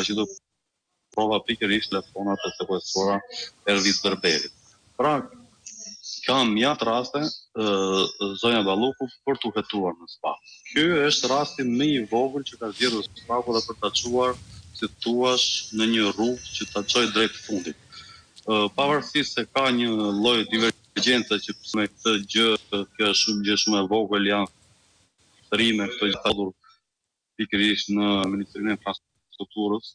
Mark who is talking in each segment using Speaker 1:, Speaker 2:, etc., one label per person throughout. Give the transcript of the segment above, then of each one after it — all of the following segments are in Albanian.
Speaker 1: paraqitur prova pikërisht telefonat e sekuestruara Ervis Berberit. Pra, ka mjaft raste zonja Balluku për t'u hetuar në spa. Ky është rasti më i vogël që ka zgjedhur spaku dhe për ta çuar, si thua, në një rrugë që ta çojë drejt fundit. Pavarësisht se ka një lloj divergjence që me këtë gjë, kjo është gjë shumë e vogël, janë rime këto që thallur pikërisht në Ministrinë e Infrastrukturës.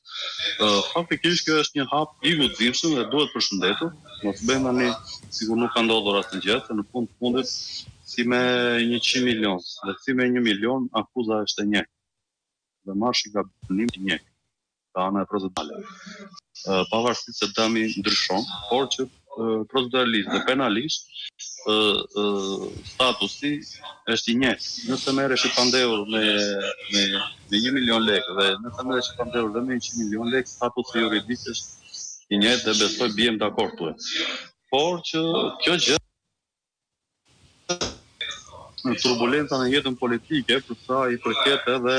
Speaker 1: Faktikisht kjo është një hap i guximshëm dhe duhet përshëndetur. Mos bëjmë tani sikur nuk ka ndodhur asgjë, se në fundit si me 100 milion, dhe si me 1 milion akuza është e njëjtë. Dhe marshi gabinim i njëjtë. Ka ana procedurale. Pavarësisht se dëmi ndryshon, por që proceduralisht dhe penalisht statusi është i njëjtë. Nëse merresh i pandehur me 1 milion lekë dhe nëse merresh i pandehur dhe me 100 milion lekë, statusi juridik është i njëjtë dhe besoj bijem dakord tuaj. Por që kjo gjë turbulenca në jetën politike, për sa i përket edhe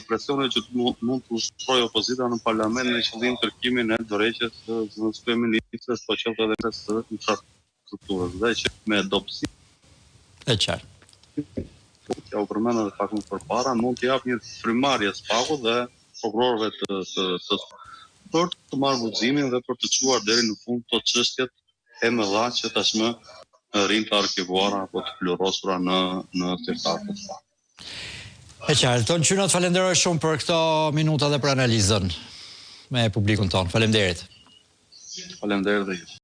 Speaker 1: presionet që mund të ushtrojë opozita në parlament në qëllim kërkimin e dorëheqjes së zyrtarisë kryeministres, po qoftë edhe së infrastrukturës, dhe që me dobësi
Speaker 2: e qartë.
Speaker 1: Ja u përmend edhe pak më përpara, mund të jap një frymarrje spakut dhe prokurorëve të për të marrë guximin dhe për të çuar deri në fund këto çështjet e mëdha që tashmë rinë të arkivuara apo të plurosura në thirrtarët e spa.
Speaker 2: E qartë, Ton Qynat, falenderoj shumë për këto minuta dhe për analizën me publikun ton. Faleminderit.
Speaker 1: Faleminderit dhe ju.